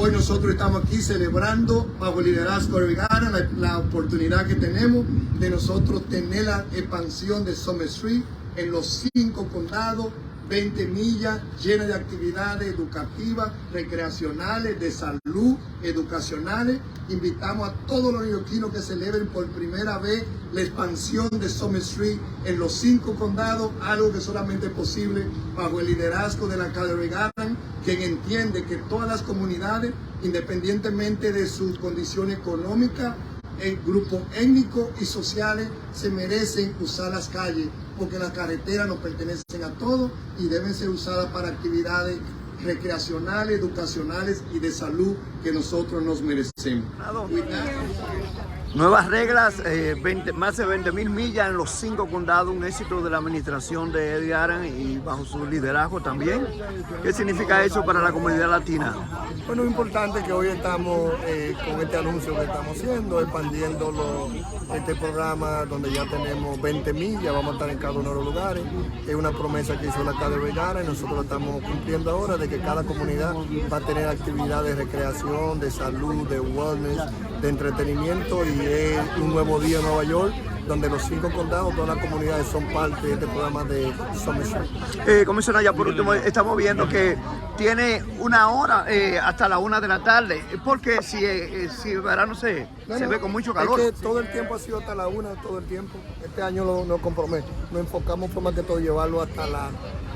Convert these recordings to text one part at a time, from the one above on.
Hoy nosotros estamos aquí celebrando bajo el liderazgo de Gara la oportunidad que tenemos de nosotros tener la expansión de Summer Street en los 5 condados, 20 millas llenas de actividades educativas, recreacionales, de salud, educacionales. Invitamos a todos los neoyorquinos que celebren por primera vez la expansión de Summer Street en los 5 condados, algo que solamente es posible bajo el liderazgo del alcalde Garland, quien entiende que todas las comunidades, independientemente de su condición económica, grupos étnicos y sociales, se merecen usar las calles, porque las carreteras nos pertenecen a todos y deben ser usadas para actividades recreacionales, educacionales y de salud que nosotros nos merecemos. Nuevas reglas, más de 20.000 millas en los 5 condados, un éxito de la administración de Eddie Aran y bajo su liderazgo también. ¿Qué significa eso para la comunidad latina? Bueno, es importante que hoy estamos con este anuncio que estamos haciendo, expandiendo este programa donde ya tenemos 20 millas, vamos a estar en cada uno de los lugares. Es una promesa que hizo la alcalde Vergara y nosotros lo estamos cumpliendo ahora, de que cada comunidad va a tener actividades de recreación, de salud, de wellness, de entretenimiento, y es un nuevo día en Nueva York, donde los 5 condados, todas las comunidades son parte de este programa de Summer Street. Comisionado, ya por último, estamos viendo que tiene una hora hasta la 1 de la tarde, porque si verano se ve con mucho calor. Es que todo el tiempo ha sido hasta la 1, todo el tiempo. Este año nos comprometemos, nos enfocamos por más que todo llevarlo hasta la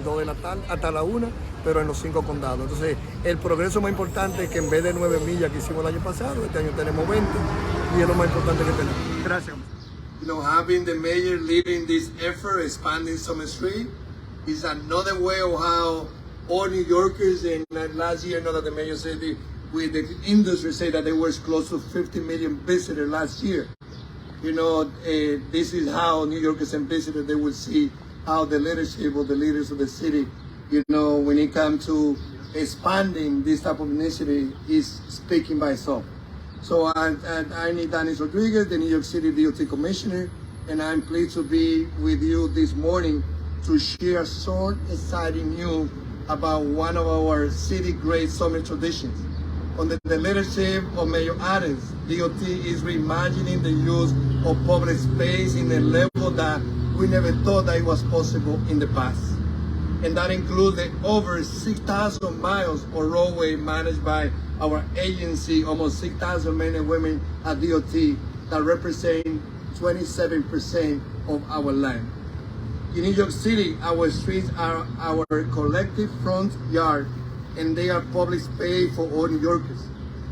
2 de la tarde, hasta la 1, pero en los 5 condados. Entonces, el progreso más importante es que en vez de 9 millas que hicimos el año pasado, este año tenemos 20, y es lo más importante que tenemos. Gracias. You know, having the mayor leading this effort, expanding Summer Street, is another way of how all New Yorkers, and last year, that the mayor said, with the industry say that there was close to 50 million visitors last year. You know, this is how New Yorkers and visitors, they will see how the leadership of the leaders of the city, you know, when it comes to expanding this type of initiative, is speaking by itself. So I'm Ydanis Rodríguez, the New York City DOT Commissioner, and I'm pleased to be with you this morning to share some exciting news about one of our city great summer traditions. Under the leadership of Mayor Adams, DOT is reimagining the use of public space in a level that we never thought that it was possible in the past. And that includes the over 6,000 miles of roadway managed by our agency, almost 6,000 men and women at DOT that represent 27% of our land. In New York City, our streets are our collective front yard, and they are public space for all New Yorkers.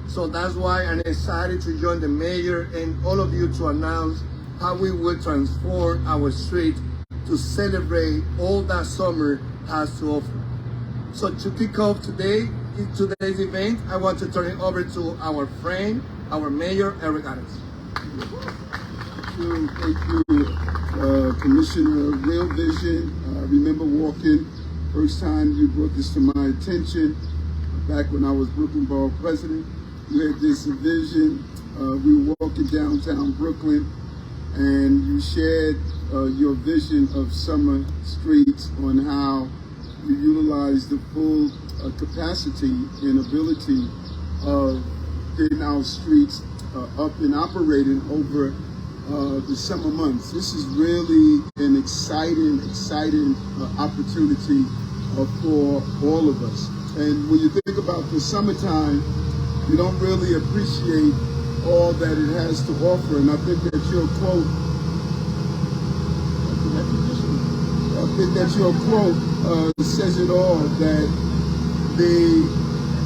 So that's why I'm excited to join the mayor and all of you to announce how we will transform our street to celebrate all that summer has to offer. So to kick off today's event, I want to turn it over to our friend, our mayor, Eric Adams. Thank you, Commissioner. Real vision. I remember walking, first time you brought this to my attention, back when I was Brooklyn Borough President. You had this vision. We were walking downtown Brooklyn, and you shared your vision of summer streets, on how you utilize the full capacity and ability of getting our streets up and operating over the summer months. This is really an exciting opportunity for all of us. And when you think about the summertime, you don't really appreciate all that it has to offer. And I think that your quote, says it all, that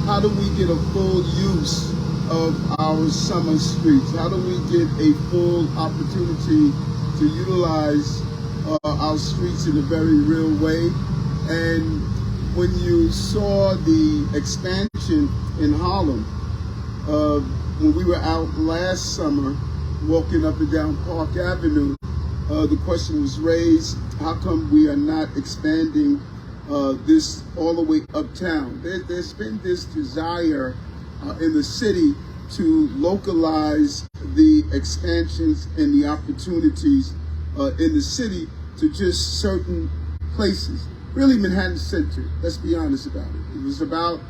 how do we get a full use of our summer streets? How do we get a full opportunity to utilize our streets in a very real way? And when you saw the expansion in Harlem, when we were out last summer walking up and down Park Avenue, the question was raised, how come we are not expanding this all the way uptown? There's been this desire in the city to localize the expansions and the opportunities in the city to just certain places. Really Manhattan Center, let's be honest about it. It was about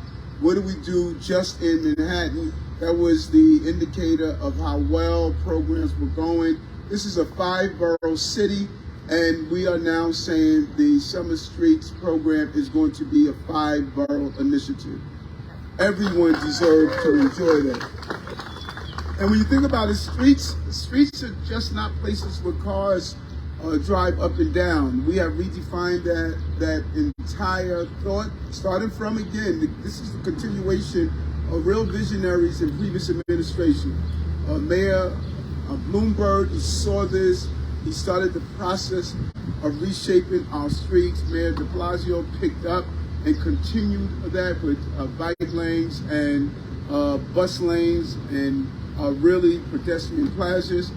what do we do just in Manhattan? That was the indicator of how well programs were going. This is a 5-borough city, and we are now saying the Summer Streets program is going to be a 5-borough initiative. Everyone deserves to enjoy that. And when you think about it, streets are just not places where cars drive up and down. We have redefined that entire thought, starting from, again, this is the continuation of real visionaries in previous administration. Mayor Bloomberg saw this. He started the process of reshaping our streets. Mayor de Blasio picked up and continued that with bike lanes and bus lanes and really pedestrian plazas.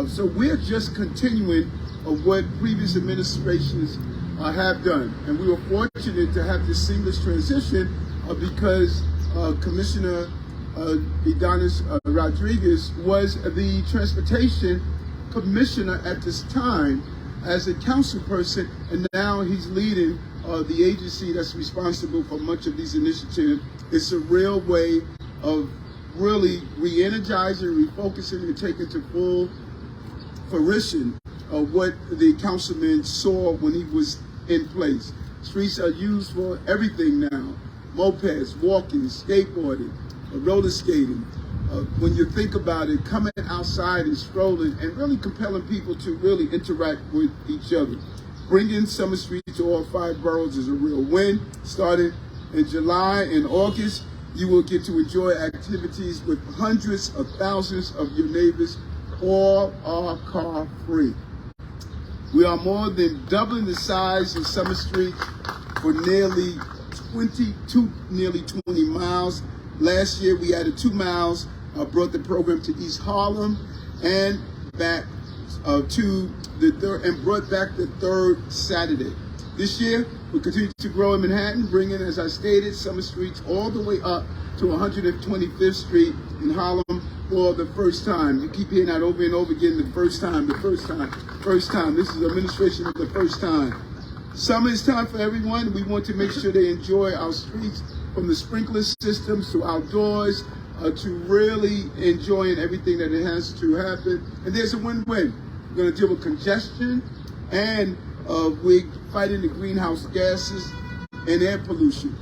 So we're just continuing of what previous administrations have done. And we were fortunate to have this seamless transition because Commissioner Ydanis Rodríguez was the transportation commissioner at this time as a council person, and now he's leading the agency that's responsible for much of these initiatives. It's a real way of really re-energizing, refocusing, and taking to full fruition of what the councilman saw when he was in place. Streets are used for everything now: mopeds, walking, skateboarding, roller skating. When you think about it, coming outside and strolling and really compelling people to really interact with each other. Bringing Summer Street to all 5 boroughs is a real win. Starting in July and August, you will get to enjoy activities with hundreds of thousands of your neighbors. All are car free. We are more than doubling the size of Summer Street for nearly 20 miles. Last year we added 2 miles, brought the program to East Harlem and back to the third, and brought back the third Saturday. This year we'll continue to grow in Manhattan, bringing, as I stated, Summer Streets all the way up to 125th Street in Harlem for the first time. You keep hearing that over and over again: the first time, the first time, first time. This is administration of the first time. Summer is time for everyone. We want to make sure they enjoy our streets, from the sprinkler systems to outdoors, to really enjoying everything that it has to happen. And there's a win-win. We're going to deal with congestion, and we're fighting the greenhouse gases and air pollution.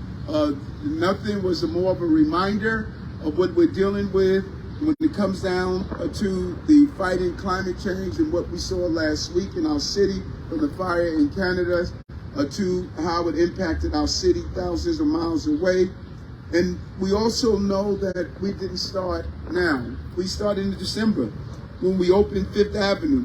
Nothing was more of a reminder of what we're dealing with when it comes down to the fighting climate change and what we saw last week in our city, from the fire in Canada to how it impacted our city thousands of miles away. And we also know that we didn't start now. We started in December when we opened 5th Avenue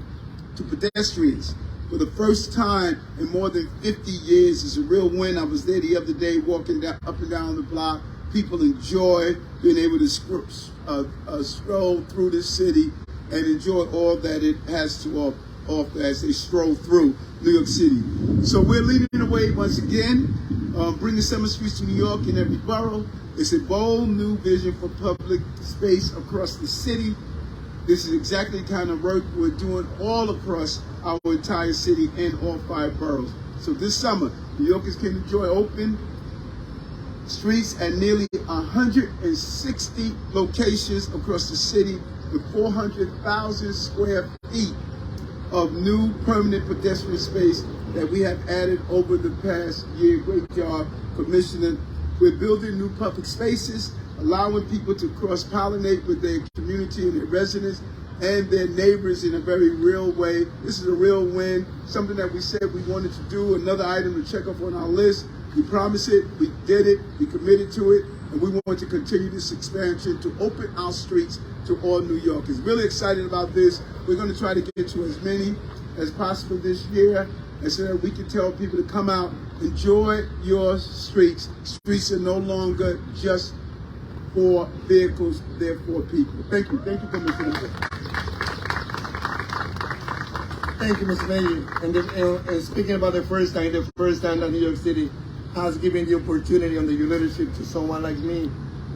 to pedestrians for the first time in more than 50 years. It's a real win. I was there the other day walking down, up and down the block. People enjoy being able to stroll through the city and enjoy all that it has to offer as they stroll through New York City. So we're leading the way once again, bringing Summer Streets to New York in every borough. It's a bold new vision for public space across the city. This is exactly the kind of work we're doing all across our entire city in all 5 boroughs. So this summer, New Yorkers can enjoy open streets at nearly 160 locations across the city, with 400,000 square feet of new permanent pedestrian space that we have added over the past year. Great job, Commissioner. We're building new public spaces, allowing people to cross-pollinate with their community and their residents and their neighbors in a very real way. This is a real win, something that we said we wanted to do, another item to check off on our list. We promised it, we did it, we committed to it, and we want to continue this expansion to open our streets to all New Yorkers. Really excited about this. We're going to try to get to as many as possible this year, and so that we can tell people to come out, enjoy your streets. Streets are no longer just for vehicles, they're for people. Thank you. Thank you, Commissioner. Thank you, Mr. Mayor. And speaking about the first time that New York City has given the opportunity on the leadership to someone like me,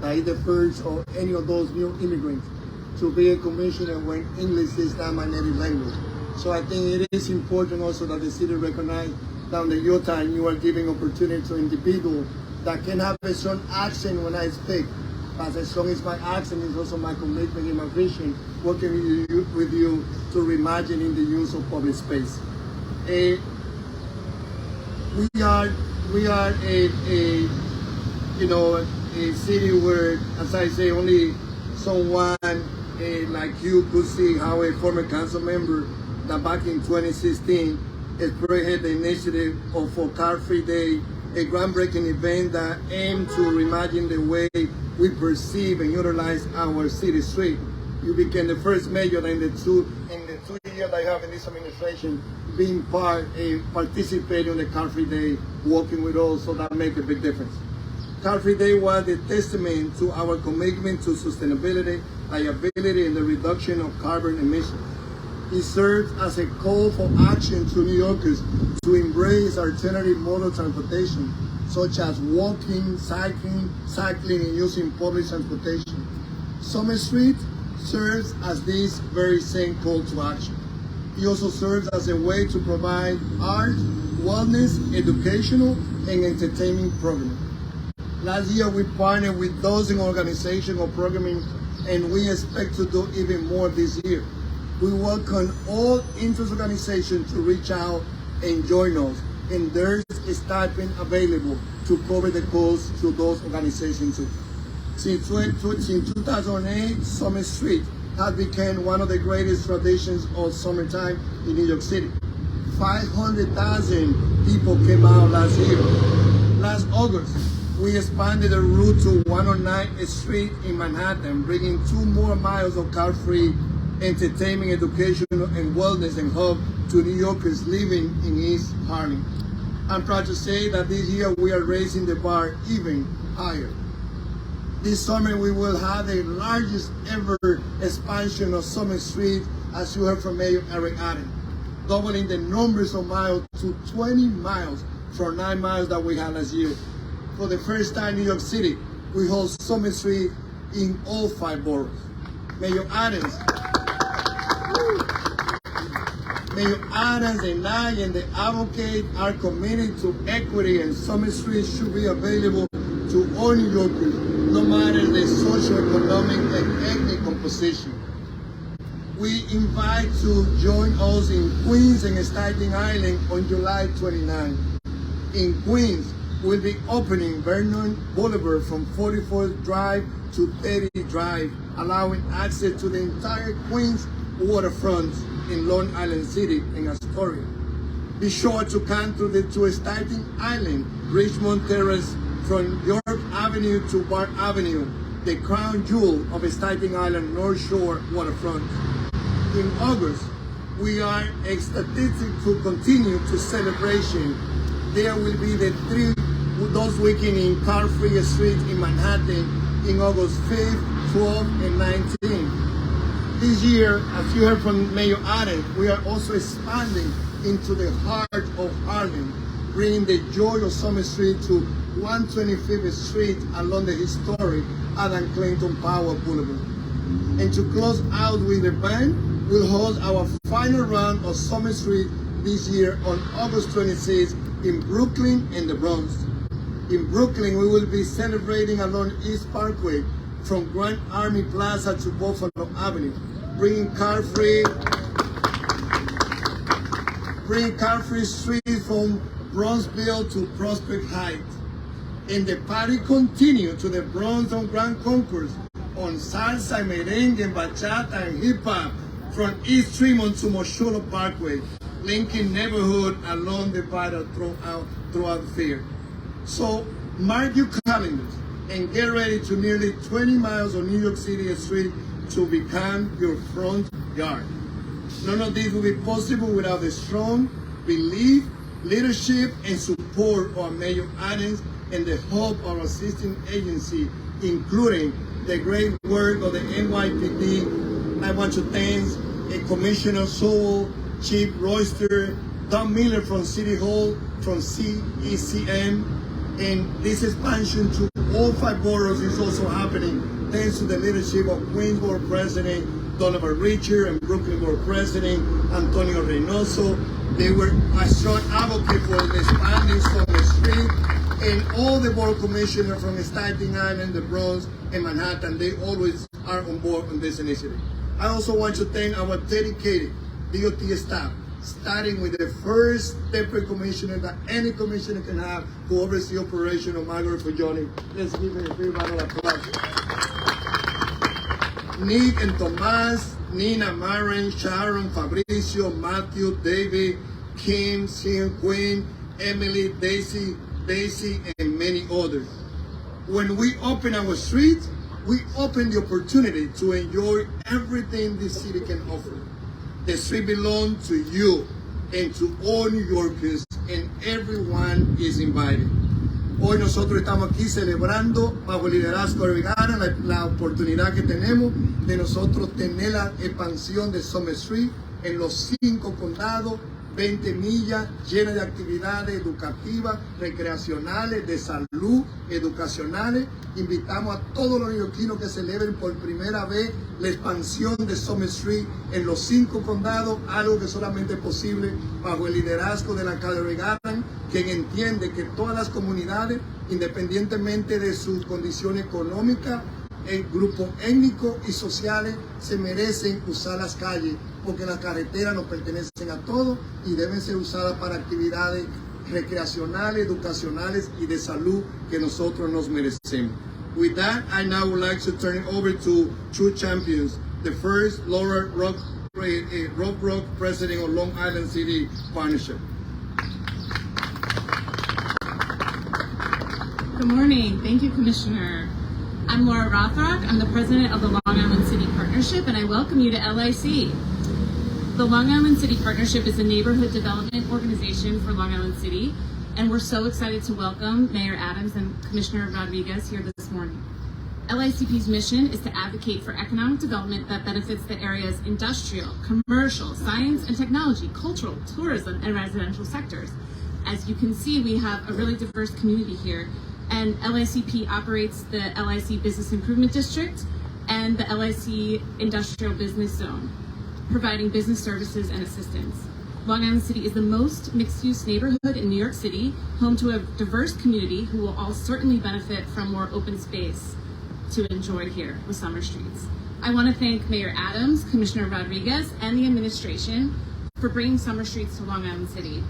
either first or any of those new immigrants, to be a commissioner when English is not my native language. So I think it is important also that the city recognize that under your time you are giving opportunity to individuals that can have a strong accent when I speak. But as strong as my accent is also my commitment and my vision, working with you to reimagining the use of public space. We are a city where, as I say, only someone like you could see how a former council member that back in 2016 spearheaded the initiative for Car Free Day, a groundbreaking event that aimed to reimagine the way we perceive and utilize our city street. You became the first mayor in the 2 years I have in this administration being participating in the Car Free Day, working with us, so that make a big difference. Car Free Day was a testament to our commitment to sustainability, liability, and the reduction of carbon emissions. It serves as a call for action to New Yorkers to embrace alternative mode of transportation, such as walking, cycling, and using public transportation. Summer Street serves as this very same call to action. It also serves as a way to provide art, wellness, educational, and entertainment programming. Last year, we partnered with dozen organizations of programming, and we expect to do even more this year. We welcome all interest organizations to reach out and join us, and there's a stipend available to cover the cost to those organizations too. Since 2008, Summer Street has become one of the greatest traditions of summertime in New York City. 500,000 people came out last year. Last August, we expanded the route to 109th Street in Manhattan, bringing 2 more miles of car-free entertainment, education, and wellness and hub to New Yorkers living in East Harlem. I'm proud to say that this year we are raising the bar even higher. This summer we will have the largest ever expansion of Summer Street, as you heard from Mayor Eric Adams, doubling the numbers of miles to 20 miles from 9 miles that we had last year. For the first time in New York City, we hold Summer Street in all 5 boroughs. Mayor Adams and I and the advocate are committed to equity, and Summer Street should be available to all New Yorkers, no matter the socioeconomic and ethnic composition. We invite to join us in Queens and Staten Island on July 29. In Queens, we'll be opening Vernon Boulevard from 44th Drive to 30th Drive, allowing access to the entire Queens waterfront in Long Island City and Astoria. Be sure to come to Staten Island, Richmond Terrace, from York Avenue to Park Avenue, the crown jewel of Staten Island North Shore waterfront. In August, we are ecstatic to continue to celebration. There will be those weekend in Car Free Street in Manhattan in August 5th, 12th, and 19th. This year, as you heard from Mayor Adams, we are also expanding into the heart of Harlem, bringing the joy of Summer Street to 125th Street along the historic Adam Clayton Powell Boulevard. And to close out with the band, we'll host our final round of Summer Street this year on August 26th in Brooklyn and the Bronx. In Brooklyn, we will be celebrating along East Parkway from Grand Army Plaza to Buffalo Avenue, bringing car-free streets from Bronxville to Prospect Heights. And the party continues to the Bronx and Grand Concourse on salsa, merengue, bachata, and hip-hop from East Tremont to Mosholo Parkway, linking neighborhood along the vital throughout the fair. So mark your calendars and get ready to nearly 20 miles of New York City street to become your front yard. None of this will be possible without the strong belief, leadership, and support of Mayor Adams and the help of our assisting agency, including the great work of the NYPD. I want to thank Commissioner Sowell, Chief Royster, Tom Miller from City Hall, from CECM, and this expansion to all 5 boroughs is also happening thanks to the leadership of Queens Borough President Donovan Richard and Brooklyn Borough President Antonio Reynoso. They were a strong advocate for the expanding Summer Street, And all the board commissioners from Staten Island, the Bronx, and Manhattan, they always are on board on this initiative. I also want to thank our dedicated DOT staff, starting with the first deputy commissioner that any commissioner can have who oversees operation of Margaret Fujoni. Let's give her a big round of applause. Nick and Tomas, Nina, Maren, Sharon, Fabricio, Matthew, David, Kim, Sean, Quinn, Emily, Daisy, and many others. When we open our streets, we open the opportunity to enjoy everything this city can offer. The street belongs to you and to all New Yorkers, and everyone is invited. Hoy nosotros estamos aquí celebrando bajo el liderazgo de Ydanis la oportunidad que tenemos de nosotros tener la expansión de Summer Street en los 5 condados, 20 millas llenas de actividades educativas, recreacionales, de salud, educacionales. Invitamos a todos los neoyorquinos que celebren por primera vez la expansión de Summer Street en los 5 condados, algo que solamente es posible bajo el liderazgo del alcalde Ydanis, quien entiende que todas las comunidades, independientemente de su condición económica, grupos étnicos y sociales, se merecen usar las calles, porque las carreteras nos pertenecen a todos y deben ser usadas para actividades recreacionales, educacionales y de salud que nosotros nos merecemos. With that, I now would like to turn it over to two champions. The first, Laura Rock president of Long Island City Partnership. Good morning. Thank you, Commissioner. I'm Laura Rothrock. I'm the president of the Long Island City Partnership, and I welcome you to LIC. The Long Island City Partnership is a neighborhood development organization for Long Island City, and we're so excited to welcome Mayor Adams and Commissioner Rodríguez here this morning. LICP's mission is to advocate for economic development that benefits the area's industrial, commercial, science and technology, cultural, tourism, and residential sectors. As you can see, we have a really diverse community here, and LICP operates the LIC Business Improvement District and the LIC Industrial Business Zone, providing business services and assistance. Long Island City is the most mixed-use neighborhood in New York City, home to a diverse community who will all certainly benefit from more open space to enjoy here with summer streets. I want to thank Mayor Adams, Commissioner Rodríguez, and the administration for bringing summer streets to Long Island City.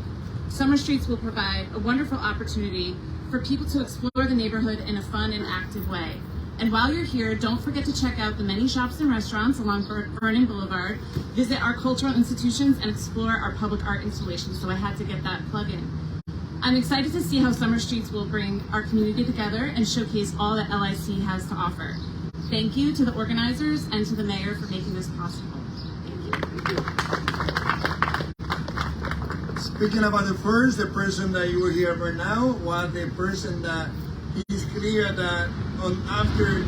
Summer streets will provide a wonderful opportunity for people to explore the neighborhood in a fun and active way. And while you're here, don't forget to check out the many shops and restaurants along Vernon Boulevard, visit our cultural institutions, and explore our public art installations. So I had to get that plug in. I'm excited to see how Summer Streets will bring our community together and showcase all that LIC has to offer. Thank you to the organizers and to the mayor for making this possible. Thank you. Speaking about the first, the person that you will hear right now was the person that is clear that after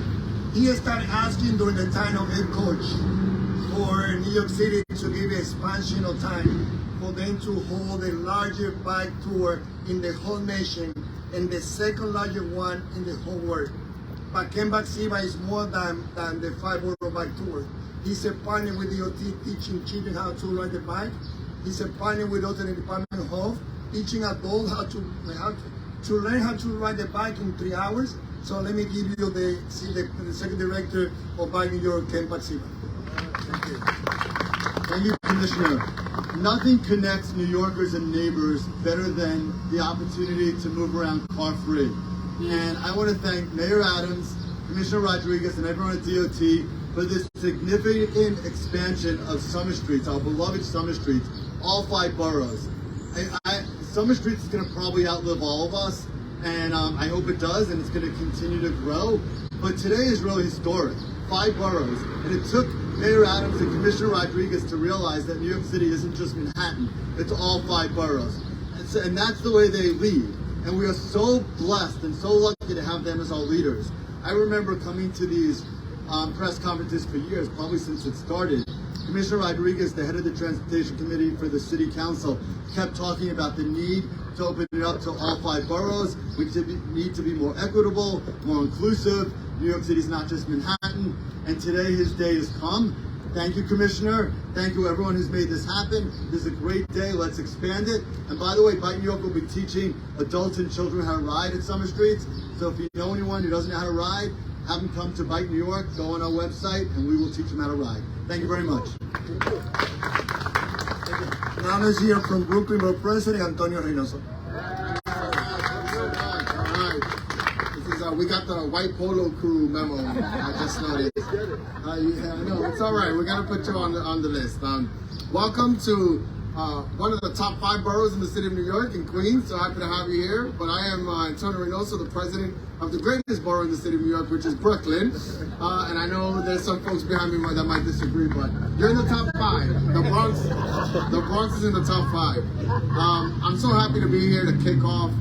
he started asking during the time of head coach for New York City to give expansion of time for them to hold the largest bike tour in the whole nation and the second largest one in the whole world. But Kemba Siba is more than the 5-borough bike tour. He's a partner with DOT teaching children how to ride the bike. He's a partner with us in the Department of Health, teaching adults how to learn how to ride the bike in 3 hours. So let me give you the second director of Bike New York, Ken Paxiba. Thank you. Thank you, Commissioner. Nothing connects New Yorkers and neighbors better than the opportunity to move around car-free. And I want to thank Mayor Adams, Commissioner Rodríguez, and everyone at DOT for this significant expansion of Summer Streets, our beloved Summer Streets, all 5 boroughs. Summer Streets is going to probably outlive all of us, and I hope it does, and it's going to continue to grow. But today is really historic. 5 boroughs, and it took Mayor Adams and Commissioner Rodríguez to realize that New York City isn't just Manhattan, it's all 5 boroughs. And that's the way they lead. And we are so blessed and so lucky to have them as our leaders. I remember coming to these press conferences for years, probably since it started. Commissioner Rodríguez, the head of the Transportation Committee for the City Council, kept talking about the need to open it up to all 5 boroughs. We need to be more equitable, more inclusive. New York City is not just Manhattan, and today his day has come. Thank you, Commissioner. Thank you, everyone who's made this happen. This is a great day. Let's expand it. And by the way, Bike New York will be teaching adults and children how to ride at Summer Streets. So if you know anyone who doesn't know how to ride, have them come to Bike New York, go on our website, and we will teach them how to ride. Thank you very much. Now let's hear from Brooklyn Borough President Antonio Reynoso. We got the white polo crew memo. I just noticed. Yeah, I know it's all right. We're gonna put you on the list. Welcome to one of the top 5 boroughs in the city of New York, in Queens. So happy to have you here. But I am Antonio Reynoso, the president of the greatest borough in the city of New York, which is Brooklyn. And I know there's some folks behind me that might disagree, but you're in the top 5. The Bronx is in the top 5. I'm so happy to be here to kick off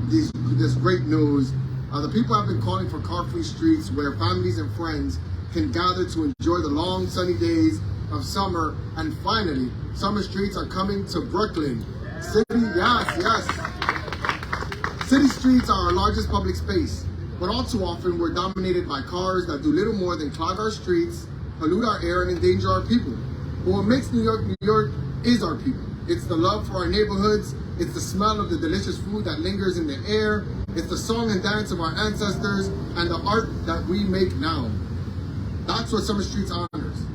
this great news. The people have been calling for car-free streets where families and friends can gather to enjoy the long sunny days of summer. And finally, summer streets are coming to Brooklyn. Yes. City streets are our largest public space, but all too often we're dominated by cars that do little more than clog our streets, pollute our air, and endanger our people. But what makes New York is our people. It's the love for our neighborhoods. It's the smell of the delicious food that lingers in the air. It's the song and dance of our ancestors and the art that we make now. That's what Summer Streets honors.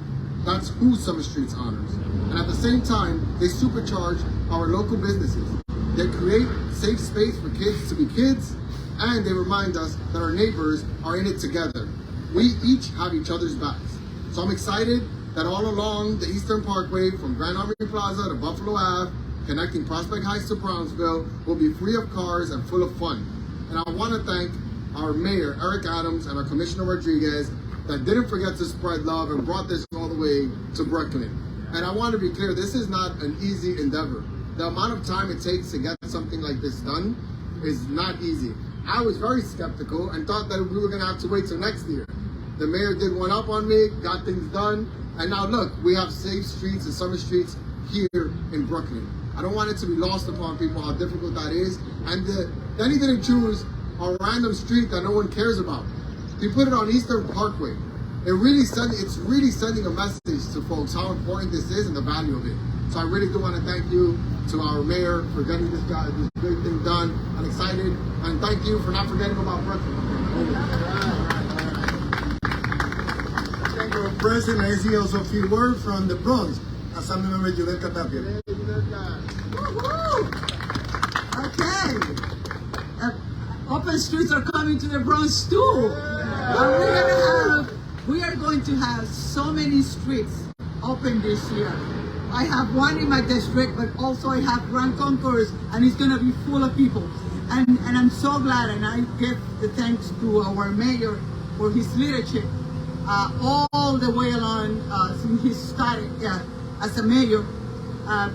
That's who Summer Streets honors. And at the same time, they supercharge our local businesses. They create safe space for kids to be kids, and they remind us that our neighbors are in it together. We each have each other's backs. So I'm excited that all along the Eastern Parkway from Grand Army Plaza to Buffalo Ave, connecting Prospect Heights to Brownsville, will be free of cars and full of fun. And I want to thank our mayor, Eric Adams, and our Commissioner Rodríguez that didn't forget to spread love and brought this all the way to Brooklyn. And I want to be clear, this is not an easy endeavor. The amount of time it takes to get something like this done is not easy. I was very skeptical and thought that we were going to have to wait till next year. The mayor did one up on me, got things done, and now look, we have safe streets and summer streets here in Brooklyn. I don't want it to be lost upon people how difficult that is. And then he didn't choose a random street that no one cares about. He put it on Eastern Parkway. It's really sending a message to folks how important this is and the value of it. So I really do want to thank you to our mayor for getting this great thing done. I'm excited, and thank you for not forgetting about Brooklyn. Thank you, President. I see also a few words from the Bronx. Assembly Member Ydanis Rodríguez. Okay. Open streets are coming to the Bronx too. We are going to have so many streets open this year. I have one in my district, but also I have Grand Concourse, and it's going to be full of people. And I'm so glad, and I give the thanks to our mayor for his leadership all the way along since he started as a mayor,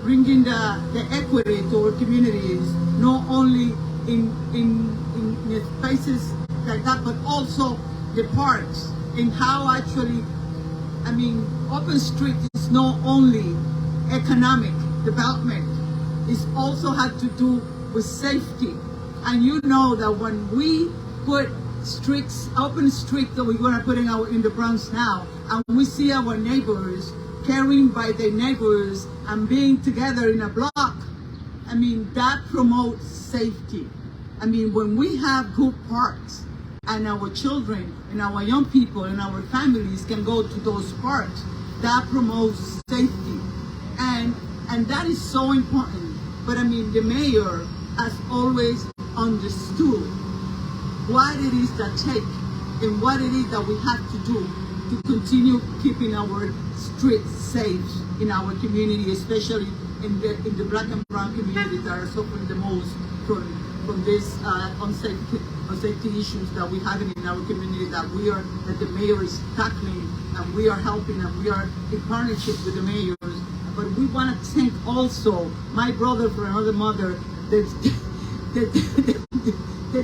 bringing the equity to our communities, not only in spaces like that, but also the parks, and how actually, open street is not only economic development, it's also had to do with safety. And you know that when we put streets, open streets that we're going to put in the Bronx now, and we see our neighbors caring by their neighbors and being together in a block, that promotes safety. When we have good parks, and our children and our young people and our families can go to those parks, that promotes safety. And that is so important. But the mayor has always understood what it is that take and what it is that we have to do to continue keeping our streets safe in our community, especially in the black and brown communities that are suffering the most from this unsafety issues that we have in our community that the mayor is tackling, and we are helping, and we are in partnership with the mayors. But we want to thank also my brother from another mother, the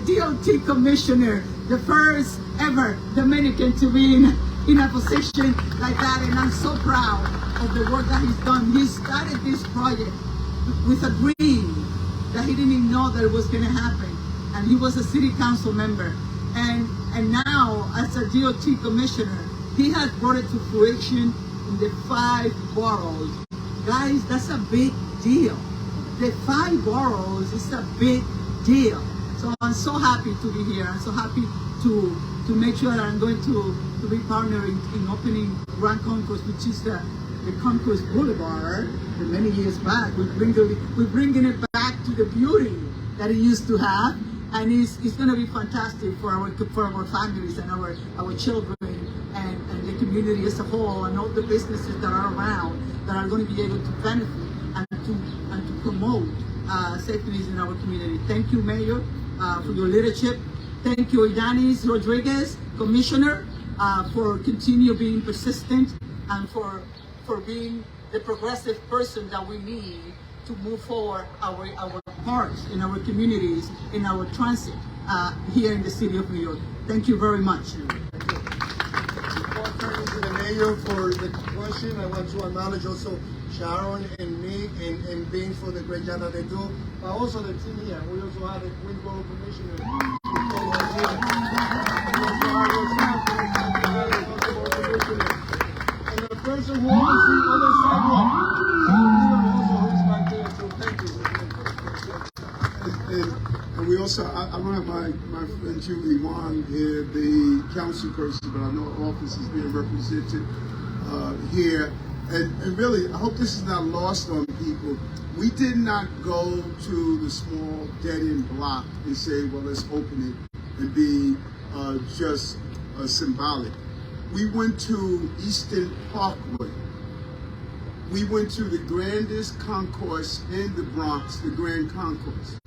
DOT commissioner, the first ever Dominican to be in a position like that, and I'm so proud of the work that he's done. He started this project with a dream that he didn't even know that it was going to happen, and he was a city council member, and now as a DOT commissioner, he has brought it to fruition, in the 5 boroughs. Guys, that's a big deal. The 5 boroughs is a big deal. So I'm so happy to be here. I'm so happy to make sure that I'm going to be partnering in opening Grand Concourse, which is the Concourse Boulevard. Many years back, we're bringing it back to the beauty that it used to have, and it's going to be fantastic for our families and our children and the community as a whole, and all the businesses that are around that are going to be able to benefit and to promote safety in our community. Thank you, Mayor, for your leadership. Thank you, Ydanis Rodríguez, Commissioner, for continue being persistent and for being the progressive person that we need to move forward our parks in our communities, in our transit here in the city of New York. Thank you very much. Before turning to the mayor for the question, I want to acknowledge also Sharon and me and being for the great job that they do, but also the team here. We also have the Winboro Commissioner. And the person who oversees other sidewalk. And we also, I don't have my friend Julie Wong here, the council person, but I know her office is being represented here. And really, I hope this is not lost on people. We did not go to the small dead-end block and say, well, let's open it and be just symbolic. We went to Eastern Parkway. We went to the grandest concourse in the Bronx, the Grand Concourse.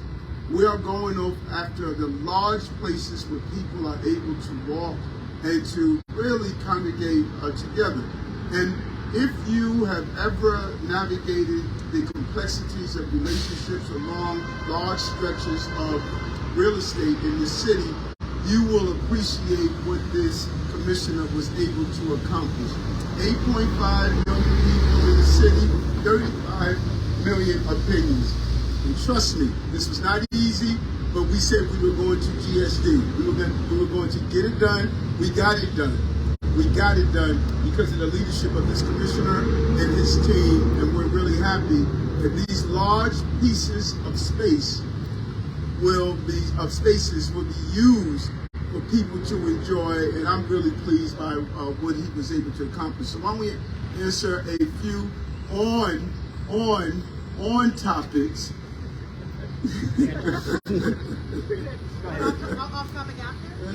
We are going after the large places where people are able to walk and to really congregate together. And if you have ever navigated the complexities of relationships along large stretches of real estate in the city, you will appreciate what this commissioner was able to accomplish. 8.5 million people in the city, 35 million opinions. And trust me, this was not easy, but we said we were going to GSD. We were going to get it done. We got it done. We got it done because of the leadership of this commissioner and his team, and we're really happy that these large pieces of spaces will be used for people to enjoy, and I'm really pleased by what he was able to accomplish. So why don't we answer a few on topics.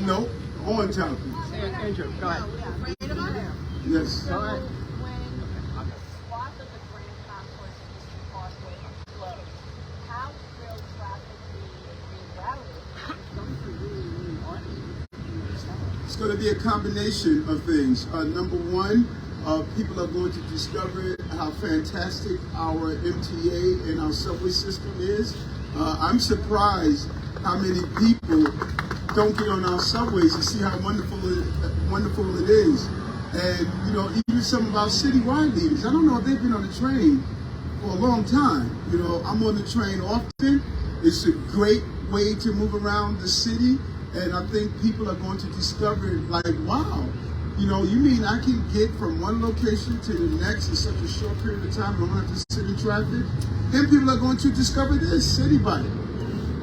No, on topics. Andrew, go ahead. Yes. Go ahead. When swath of the Grand Concourse and Eastern Parkway are closed, how will traffic be rerouted? It's going to be a combination of things. Number one, people are going to discover how fantastic our MTA and our subway system is. I'm surprised how many people don't get on our subways and see how wonderful it is. And, you know, even some of our citywide leaders, I don't know if they've been on the train for a long time. You know, I'm on the train often. It's a great way to move around the city. And I think people are going to discover, like, wow, you know, you mean I can get from one location to the next in such a short period of time and I don't have to sit in traffic? Then people are going to discover this, City Bike.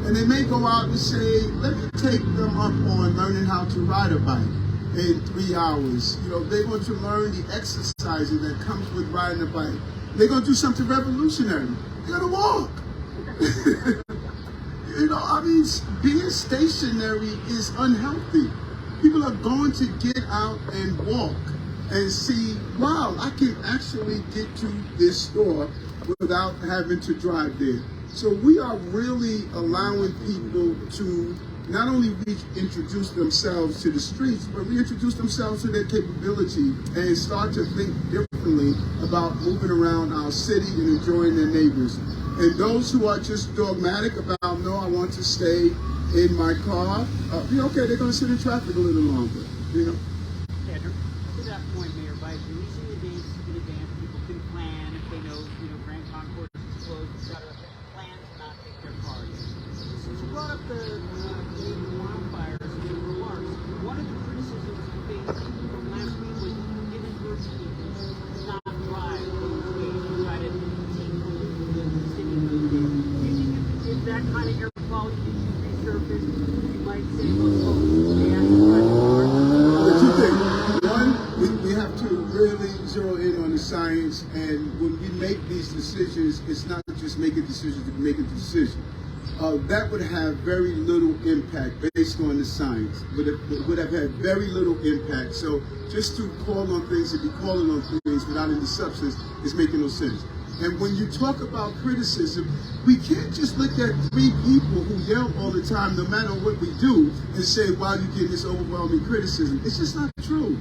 And they may go out and say, let me take them up on learning how to ride a bike in 3 hours. You know, they're going to learn the exercising that comes with riding a bike. They're going to do something revolutionary. They're going to walk. You know, I mean, being stationary is unhealthy. People are going to get out and walk and see, wow, I can actually get to this store without having to drive there. So we are really allowing people to not only reintroduce themselves to the streets, but reintroduce themselves to their capability and start to think differently about moving around our city and enjoying their neighbors. And those who are just dogmatic about, no, I want to stay in my car, okay, they're going to sit in traffic a little longer, you know. Andrew, to that point, Mayor, by releasing the dates in advance, people can plan if they know, Grand Concourse is closed, etc. Plan to not take their cars. Since you brought up the Canadian wildfires in your remarks, one of the criticisms you faced from last week was inadvertently not science, and when we make these decisions, it's not just making decisions to make a decision. That would have very little impact based on the science. It would have had very little impact. So just to call on things and be calling on things without any substance is making no sense. And when you talk about criticism, we can't just look at 3 people who yell all the time, no matter what we do, and say, why are you getting this overwhelming criticism? It's just not true.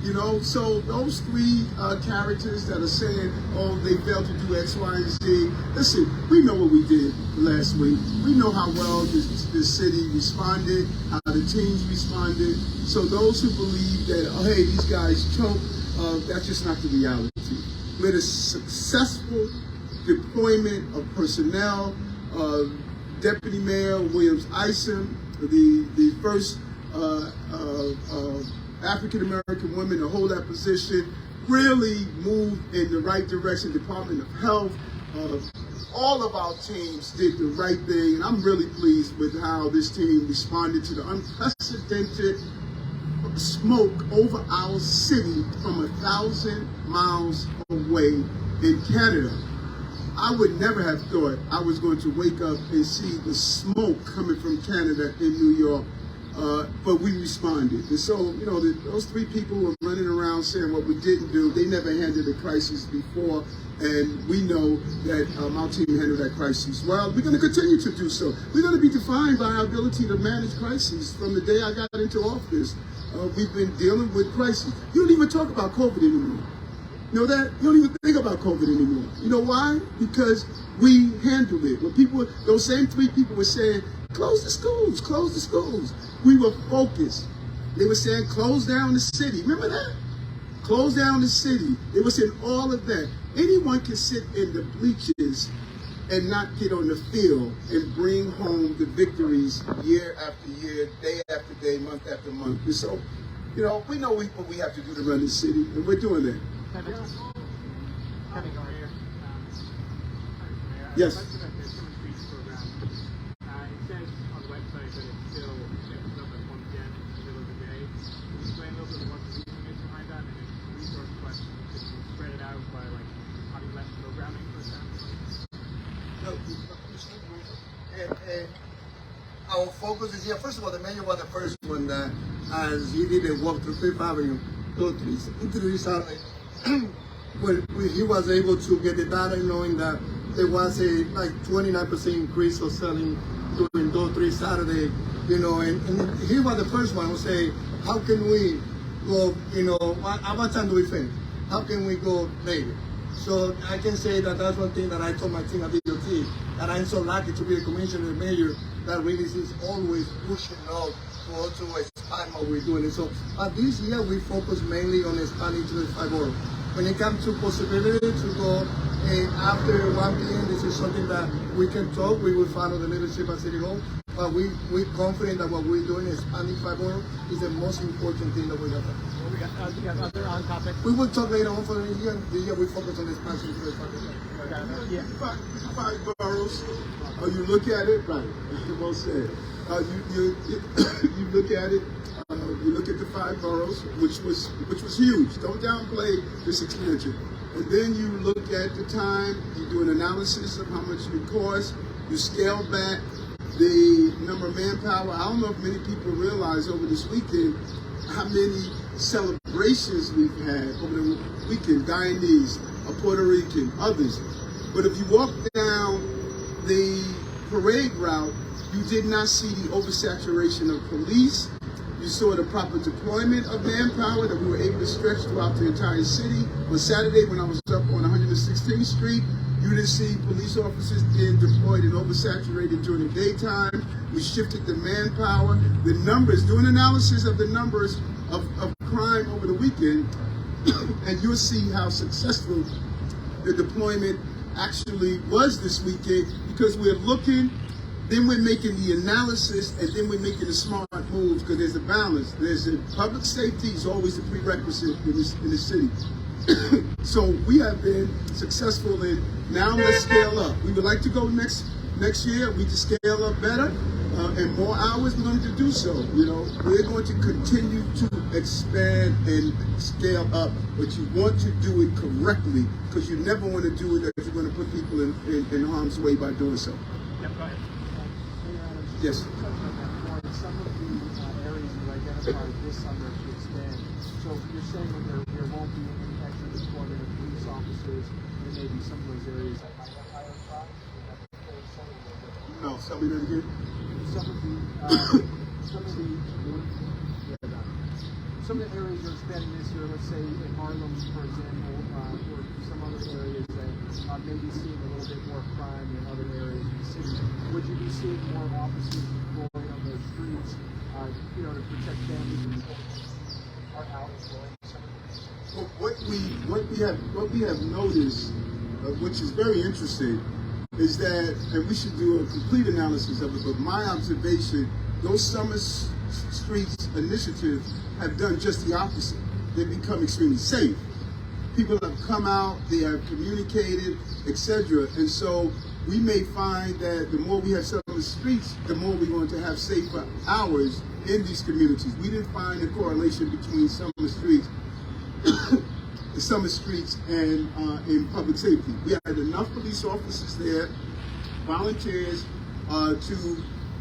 You know, so those 3 characters that are saying, oh, they failed to do X, Y, and Z. Listen, we know what we did last week. We know how well this city responded, how the teams responded. So those who believe that, oh, hey, these guys choked, that's just not the reality. With a successful deployment of personnel, Deputy Mayor Williams Isom, the first African-American woman to hold that position, really moved in the right direction. Department of Health, all of our teams did the right thing, and I'm really pleased with how this team responded to the unprecedented smoke over our city from 1,000 miles away in Canada. I would never have thought I was going to wake up and see the smoke coming from Canada in New York. But we responded. And so, you know, those 3 people were running around saying what we didn't do. They never handled a crisis before, and we know that our team handled that crisis well. We're going to continue to do so. We're going to be defined by our ability to manage crises. From the day I got into office, we've been dealing with crises. You don't even talk about COVID anymore. You know that? You don't even think about COVID anymore. You know why? Because we handled it. When people, those same 3 people were saying, close the schools, close the schools. We were focused. They were saying, close down the city. Remember that? Close down the city. They were saying all of that. Anyone can sit in the bleachers and not get on the field and bring home the victories year after year, day after day, month after month. And so, you know, we know what we have to do to run this city, and we're doing that. Yes. And our focus is here. First of all, the mayor was the first one that, as he did a walk through Fifth Avenue, into East Harlem, where he was able to get the data, knowing that there was a 29% increase of selling during those 3 Saturdays, you know, and he was the first one who say, how can we go, you know, how much time do we think? How can we go later? So I can say that that's one thing that I told my team at DOT, that I'm so lucky to be a commissioner and mayor that really is always pushing out to expand what we're doing. And so this year we focus mainly on expanding to the 5 boroughs. When it comes to possibility to go after 1 p.m., this is something that we can talk. We will follow the leadership at City Hall. But we're confident that what we're doing, expanding 5 boroughs, is the most important thing that we have done. We got other on topic. We will talk later on for the year. The year we focus on expansion to the 5 boroughs. Yeah. 5 boroughs. You look at it, right? Well said. You look at it. You look at the 5 boroughs, which was huge. Don't downplay this expansion. And then you look at the time. You do an analysis of how much it costs. You scale back the number of manpower. I don't know if many people realize over this weekend how many celebrations we've had over the weekend. Guyanese, Puerto Rican, others. But if you walk down the parade route, you did not see the oversaturation of police. You saw the proper deployment of manpower that we were able to stretch throughout the entire city. On Saturday, when I was up on 116th Street, you didn't see police officers being deployed and oversaturated during the daytime. We shifted the manpower. The numbers, doing analysis of the numbers of crime over the weekend, and you'll see how successful the deployment actually was this weekend, because we're looking, then we're making the analysis, and then we're making the smart moves, because there's a balance. There's a public safety is always a prerequisite in the city. So we have been successful in, now let's scale up. We would like to go next year, we just scale up better, and more hours, we're going to do so. You know, we're going to continue to expand and scale up, but you want to do it correctly, because you never want to do it if you're going to put people in harm's way by doing so. Yep, go ahead. Yes. Some of the areas you identified this summer to expand. So you're saying that there won't be any extra deployment of police officers. There may be some of those areas that might have higher crime. No, tell me that again. Some of the areas you're expanding this year, let's say in Harlem, for example, or some other areas that may be seeing a little bit more crime in other areas of the city. Would you be seeing more officers deployed on those streets, to protect families and children are out deploying some of these? Well, what we have noticed, which is very interesting, is that, and we should do a complete analysis of it, but my observation, those summer streets initiatives have done just the opposite. They've become extremely safe. People have come out, they have communicated, etc. And so we may find that the more we have summer streets, the more we're going to have safer hours in these communities. We didn't find a correlation between summer streets the summer streets and in public safety. We had enough police officers there, volunteers, to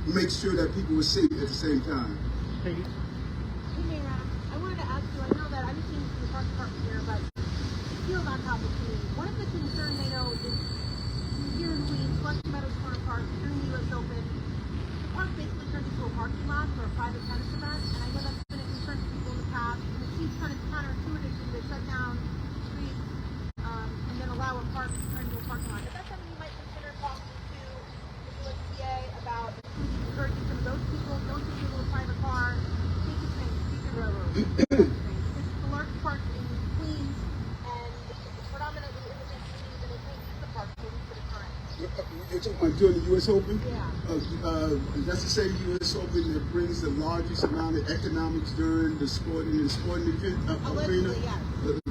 make sure that people were safe at the same time. Hey, Mayor Adams, I wanted to ask you, I know that I'm seeing the park department here, but it feels on top of Queens. One of the concerns I know is here in Queens, Flushing Meadows Corner Park, during the U.S. Open, the park basically turned into a parking lot for a private tennis event, and I know that's been a concern to people in the past, and it seems kind of counterintuitive to shut down streets and then allow a park to turn into a parking lot. Is that something you might consider talking to the USDA about encouraging some of those people, don't take a little private car, take the train, take the railroad, take the train? This is the largest park in Queens, and it's predominantly immigrant communities, and it can't use the park for a week at a time. You're talking about during the U.S. Open? Yeah. That's the same U.S. Open that brings the largest amount of economics during the sporting event arena.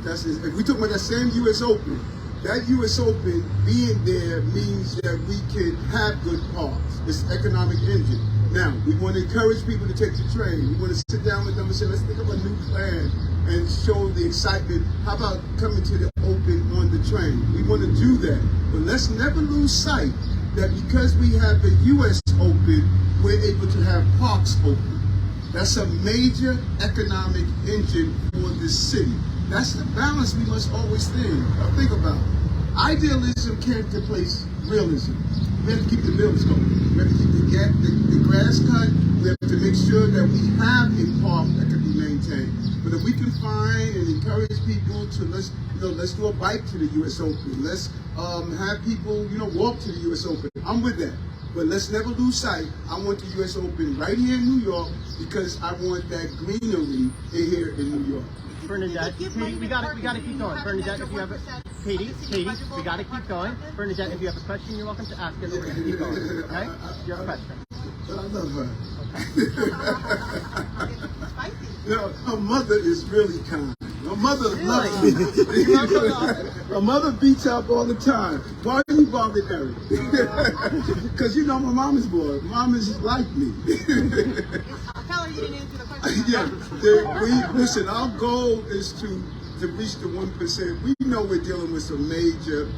Yes. If we talk about that same U.S. Open, that U.S. Open being there means that we can have good parks. It's an economic engine. Now, we want to encourage people to take the train. We want to sit down with them and say, let's think of a new plan and show the excitement. How about coming to the Open on the train? We want to do that. But let's never lose sight that because we have the U.S. Open, we're able to have parks open. That's a major economic engine for this city. That's the balance we must always think about. Idealism can't replace realism. We have to keep the bills going. We have to keep the grass cut. We have to make sure that we have a park that can be maintained. But if we can find and encourage people to let's do a bike to the U.S. Open. Let's have people walk to the U.S. Open. I'm with that. But let's never lose sight. I want the U.S. Open right here in New York because I want that greenery here in New York. Bernadette, Katie, we gotta keep going. Bernadette, if you have Katie, we gotta keep going. Bernadette, if you have a question, you're welcome to ask it. We're gonna keep going. Okay? You have a question. But I love her. Her mother is really kind. Her mother loves me. Her mother beats up all the time. Why are you bothered, Eric? Because my mama's boy. Mama's like me. Tell her you didn't answer the question. Yeah. Listen, our goal is to reach the 1%. We know we're dealing with some major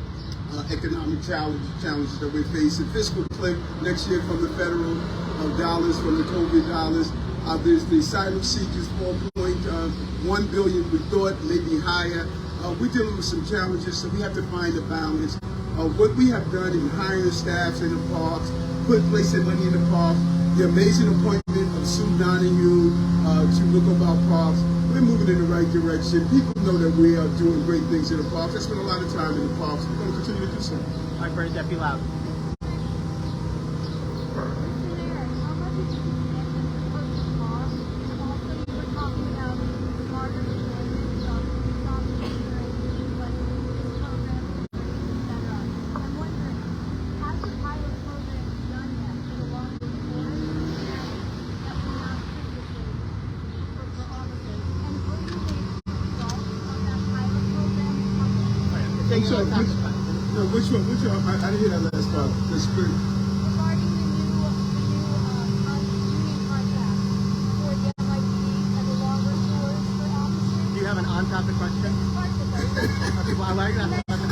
economic challenges that we're facing. Fiscal cliff next year from the federal dollars, from the COVID dollars. There's the asylum seekers, 4.1 billion. We thought maybe higher. We're dealing with some challenges, so we have to find a balance. What we have done in hiring staffs in the parks, placing money in the parks, the amazing appointment of Sue Donahue to look about parks. We're moving in the right direction. People know that we are doing great things in the parks. I spend a lot of time in the parks. We're going to continue to do so. All right, Bernadette, be loud. Which one? I didn't hear that last part. The spirit. Regarding the new I've got the question. Okay, well, I like that. You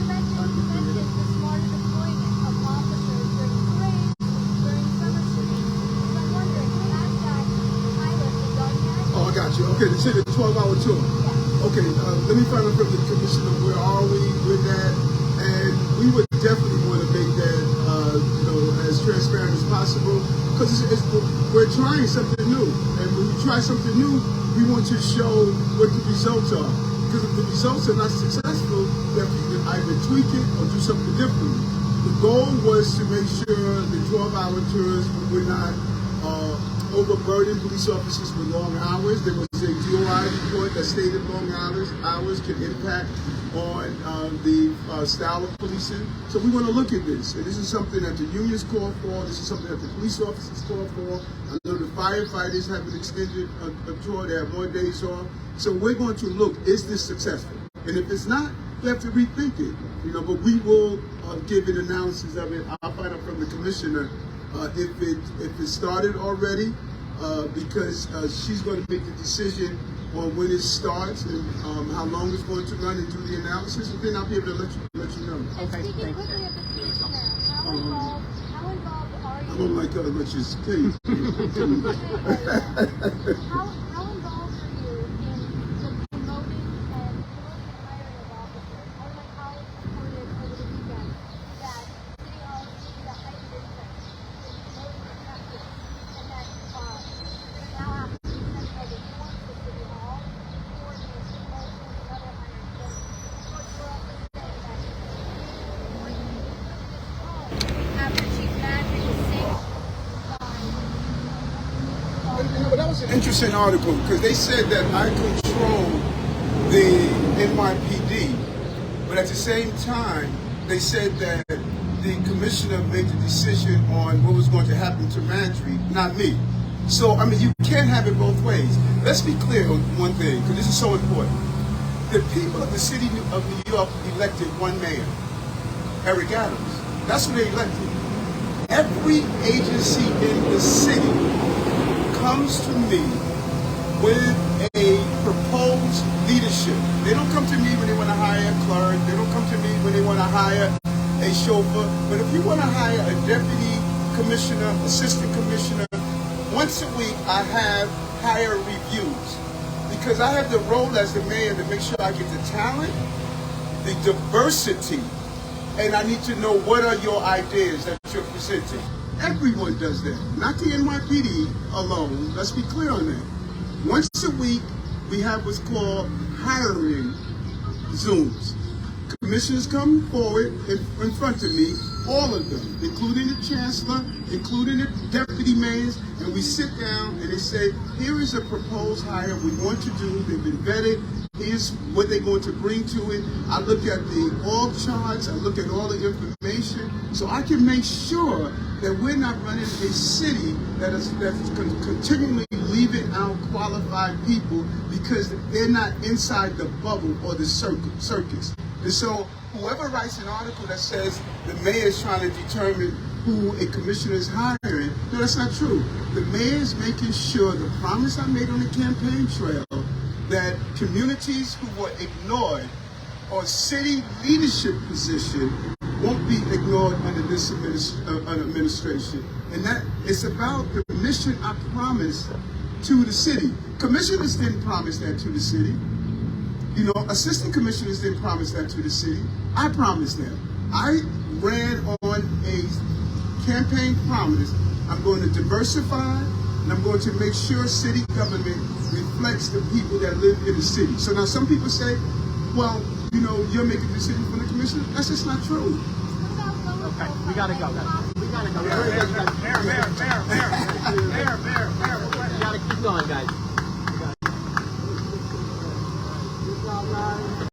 mentioned the smarter deployment of officers during parades, during summer shooting. So I'm wondering, has that pilot been done yet? Oh, I got you. Okay, they said a 12-hour tour. Okay, let me find out from the commissioner, where are we with that? And we would definitely want to make that, as transparent as possible, because we're trying something new. And when we try something new, we want to show what the results are. Because if the results are not successful, then we can either tweak it or do something different. The goal was to make sure the 12-hour tours were not overburden police officers with long hours. There was a DOI report that stated long hours can impact on the style of policing. So we want to look at this. And this is something that the unions call for. This is something that the police officers call for. I know the firefighters have an extended tour. They have more days off. So we're going to look, is this successful? And if it's not, we have to rethink it. But we will give an analysis of it. I'll find out from the commissioner if it started already, because she's going to make the decision on when it starts and how long it's going to run, and do the analysis, and then I'll be able to let you know. Okay, Speaking thanks. quickly of the commissioner, how involved are you? I don't like other lectures, please. How involved are you in the promoting and hiring of officers? One of my colleagues reported over the weekend that City Hall received a heightened interest in promoting the tactics, and that you're now have to be sent over towards the City Hall to coordinate promotions and other hiring. So, of course, we're also saying that after Chief Magic was sanctioned But that was an interesting article, because they said that I control the NYPD, but at the same time, they said that the commissioner made the decision on what was going to happen to Landry, not me. So, I mean, you can't have it both ways. Let's be clear on one thing, because this is so important. The people of the city of New York elected one mayor, Eric Adams. That's who they elected. Every agency in the city comes to me with a proposed leadership. They don't come to me when they want to hire a clerk. They don't come to me when they want to hire a chauffeur. But if you want to hire a deputy commissioner, assistant commissioner, once a week I have hire reviews, because I have the role as the mayor to make sure I get the talent, the diversity, and I need to know what are your ideas that you're presenting. Everyone does that, not the NYPD alone. Let's be clear on that. Once a week, we have what's called hiring Zooms. Commissioners come forward in front of me, all of them, including the chancellor, including the deputy mayors, and we sit down and they say, here is a proposed hire we want to do. They've been vetted. Here's what they're going to bring to it. I look at the org charts. I look at all the information, so I can make sure that we're not running a city that's continually leaving out qualified people because they're not inside the bubble or the circus. And so whoever writes an article that says the mayor is trying to determine who a commissioner is hiring, no, that's not true. The mayor is making sure the promise I made on the campaign trail, that communities who were ignored or city leadership position won't be ignored under this administration. And that it's about the mission I promised to the city. Commissioners didn't promise that to the city. Assistant commissioners didn't promise that to the city. I promised them. I ran on a campaign promise. I'm going to diversify, and I'm going to make sure city government reflects the people that live in the city. So now some people say, well, you're making decisions for the commissioner. That's just not true. Okay, we gotta go, guys. We gotta go. We gotta keep going, guys. Good job, guys.